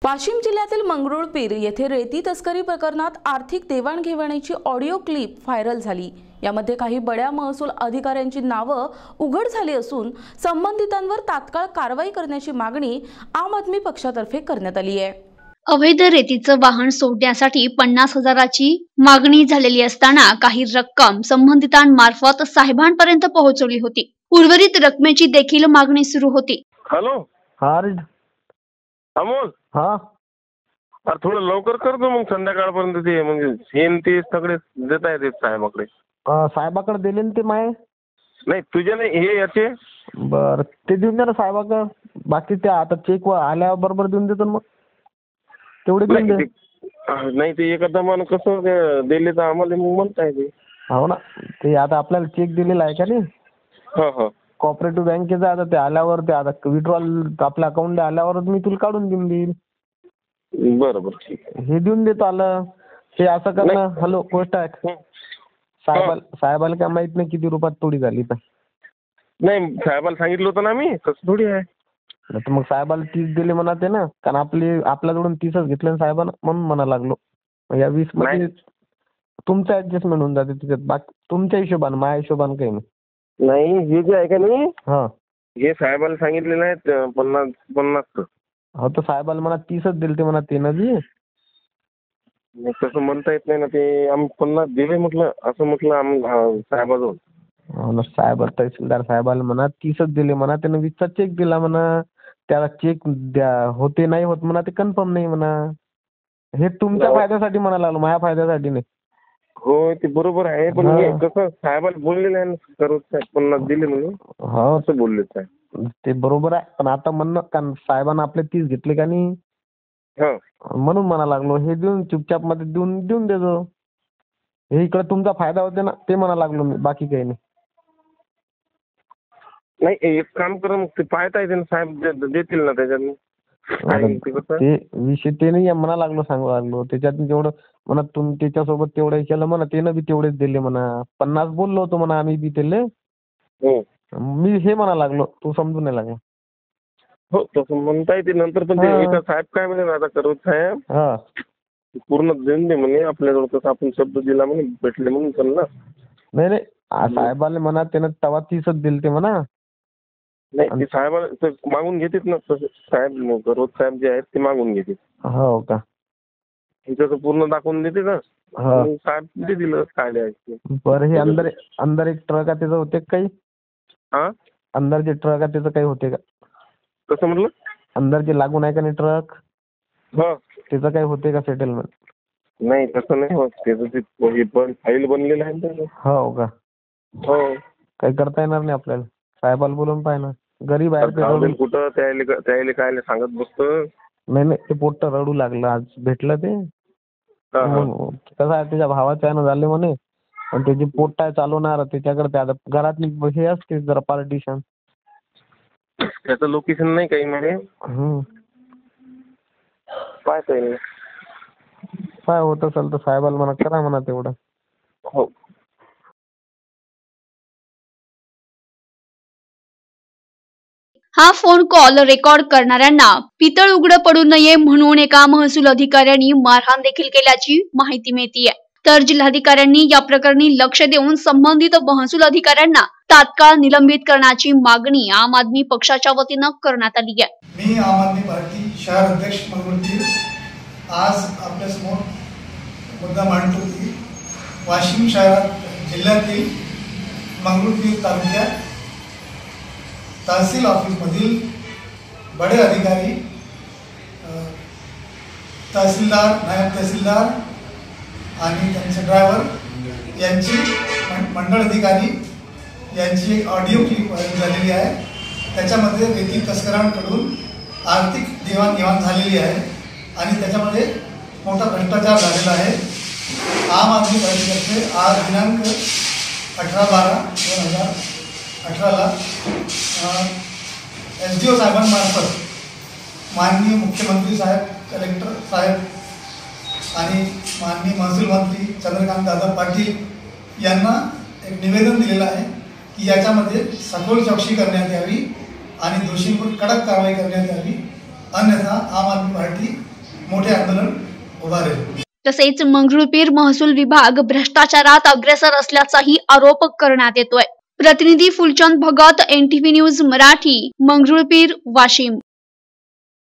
वाशिम जिल्ह्यातील मंगरुळपीर येथे रेती तस्करी प्रकरणात आर्थिक देवाणघेवाणीची ऑडिओ क्लिप व्हायरल झाली। यामध्ये काही बड्या महसूल अधिकाऱ्यांची नावे उघड झाली असून संबंधितांवर तात्काळ कारवाई करण्याची मागणी आम आदमी पक्षातर्फे करण्यात आली आहे। अवैध रेतीचं वाहन सोडण्यासाठी 50,000ची मागणी झालेली असताना काही रक्कम संबंधितांमार्फत साहेबांपर्यंत पोहोचवली होती। उर्वरित रकमेची देखील मागणी सुरू होती। हॅलो हा अमोल, हा अरे थोडं लवकर कर दो, मग संध्याकाळपर्यंत ते म्हणजे हेन ते सगळे देता येते साहेबाकडे। साहेबाकडे दिले ना ते माय नाही तुझे नाही, हे याचे बर ते देऊन द्या ना साहेबाकडे। बाकी ते आता चेक आल्यावर बरोबर देऊन देतो मग तेवढे देऊन दे। नाही ते एखादा मान कसं दिले तर आम्हाला मग म्हणता येते। हो ना, ते आता आपल्याला चेक दिलेला आहे का नाही। हा हा, कोऑपरेटिव्ह बँकेचा आता ते आल्यावर ते आता विड्रॉल आपल्या अकाउंटला आल्यावर मी तुला काढून देऊन देईल। बरोबर ठीक आहे, हे देऊन देतो आलं हे असं कर ना। हॅलो पोस्ट आहे साहेबाला काय माहित नाही किती रुपयात तोडी झाली पण नाही साहेबाला सांगितलं होतं ना मी, कसं थोडी आहे। तर मग साहेबाला 30 दिले म्हणा ते ना, कारण आपल्याकडून 30च घेतले ना साहेबांना, म्हणून म्हणा लागलो। या 20 मध्ये तुमचं ऍडजस्टमेंट होऊन जाते त्याच्यात, बाकी तुमच्या हिशोबाने माझ्या हिशोबाने काही नाही। हे जे आहे का नाही, हा हे साहेबाला सांगितलेलं आहे 50 हो, तर साहेबाला म्हणा 30च दिले ते म्हणा ते ना बी तसं म्हणता येत नाही ना। ते आम्ही 50 दिले म्हटलं, असं म्हटलं आम्ही साहेबाजवळ। हो ना, साहेब तहसीलदार साहेबाला म्हणा 30च दिले म्हणा, त्यानं 20चा चेक दिला म्हणा। त्याला चेक द्या होते नाही होत म्हणा, ते कन्फर्म नाही म्हणा। हे तुमच्या फायद्यासाठी म्हणा लागलो, माझ्या फायद्यासाठी नाही। हो ते बरोबर आहे, पण हे कसं साहेबाला बोललेलं आहे ना, सर्व 50 दिले म्हणून। हो असं बोलले साहेब, ते बरोबर आहे, पण आता म्हणणं कारण साहेबांना आपले 30 घेतले का नाही, म्हणून म्हणा लागलो हे देऊन चुपचाप मध्ये देऊन देतो। हे इकडे तुमचा फायदा होते ना, ते म्हणा लागलो मी, बाकी काही नाही। नाही एक काम कर, मग ते पाहता येते ना साहेब देतील ना त्याच्यात। ते विषय ते नाही म्हणा लागलो, सांगू लागलो त्याच्यात जेवढं म्हणा तुम्ही त्याच्यासोबत तेवढं केलं म्हणा, त्यानं बी तेवढेच दिले म्हणा। 50 बोललो होतो म्हणा आम्ही बी त्याले, मी हे म्हणा लागलो, तू समजून नाही लागला। हो तसं म्हणता येते नंतर, पण ते साहेब काय म्हणे आता करत साहेब पूर्ण देऊन दे म्हणे आपल्याजवळ, कसं आपण शब्द दिला म्हणे भेटले म्हणून चालला। नाही साहेबाला म्हणा त्यानं तवा 30च दिले ते म्हणा। नाही ते साहेबाला मागून घेतात ना साहेब, रोज साहेब जे आहेत ते मागून घेतात। हो का, तिथं पूर्ण दाखवून देते ना साहेब, ते दिलं काय द्यायचं। बरं हे अंदर एक ट्रक आहे त्याचं होते काही, अंदर जे ट्रक आहे त्याचं काही होते का? कसं म्हटलं? अंदर जे लागून आहे का नाही ट्रक, त्याचं काही होते का सेटलमेंट? नाही तसं नाही होत, त्याचं ते फाईल बनलेलं आहे ना। हो का, हो काही करता येणार नाही आपल्याला, साहेबाला बोलून पाय ना। गरीब आहे कुठं त्याला काय सांगत बसतो। नाही ते पोट्ट रडू लागलं, आज भेटलं ते कसं आहे त्याच्या भावाचं आहे ना झाले म्हणे, आणि त्याची पोट्ट आहे चालवणार त्याच्याकडे, आता घरात हे असते जरा पार्टिशन, त्याचं लोकेशन नाही काही म्हणे, काय होत असेल तर साहेबाला म्हणा करा म्हणा तेवढं। हो हा फोन कॉल रेकॉर्ड करणाऱ्यांना पितळ उघडं पडू नये म्हणून एका महसूल अधिकाऱ्यांनी मारहाण देखील केल्याची माहिती मिळतीये। तर जिल्हाधिकाऱ्यांनी या प्रकरणी लक्ष देऊन संबंधित महसूल अधिकाऱ्यांना तात्काळ निलंबित करण्याची मागणी आम आदमी पक्षाच्या वतीनं करण्यात आली आहे। मी आम आदमी पार्टी शहर अध्यक्ष मंगरुळपीर आज आपल्या समोर मुद्दा मांडतो की वाशिम शहरात जिल्ह्यातील मंगरुळपीर तालुक्यात तहसील ऑफिसमधील बडे अधिकारी, तहसीलदार, नायब तहसीलदार आणि त्यांचे ड्रायव्हर यांची मंडळ अधिकारी यांची एक ऑडिओ क्लिप व्हायरल झालेली आहे। त्याच्यामध्ये रेती तस्करांकडून आर्थिक देवाणघेवाण झालेली आहे आणि त्याच्यामध्ये मोठा भ्रष्टाचार झालेला आहे। आम आदमी पार्टीतर्फे आज दिनांक 18/12/2018ला SDO साहेबांमार्फत माननीय मुख्यमंत्री साहेब, कलेक्टर साहेब आणि माननीय महसूल मंत्री चंद्रकांत दादा पाटील यांना एक निवेदन दिलेलं आहे की याच्यामध्ये सखोल चौकशी करण्यात यावी आणि दोषींवर कडक कारवाई करण्यात यावी, अन्यथा आम आदमी पार्टी मोठे आंदोलन उभारेल. तसेच मंगरुळपीर महसूल विभाग भ्रष्टाचारात अग्रेसर असल्याचाही आरोप करण्यात येतोय. प्रतिनिधी फुलचंद भगत, NTV न्यूज मराठी, मंगरुळपीर, वाशिम.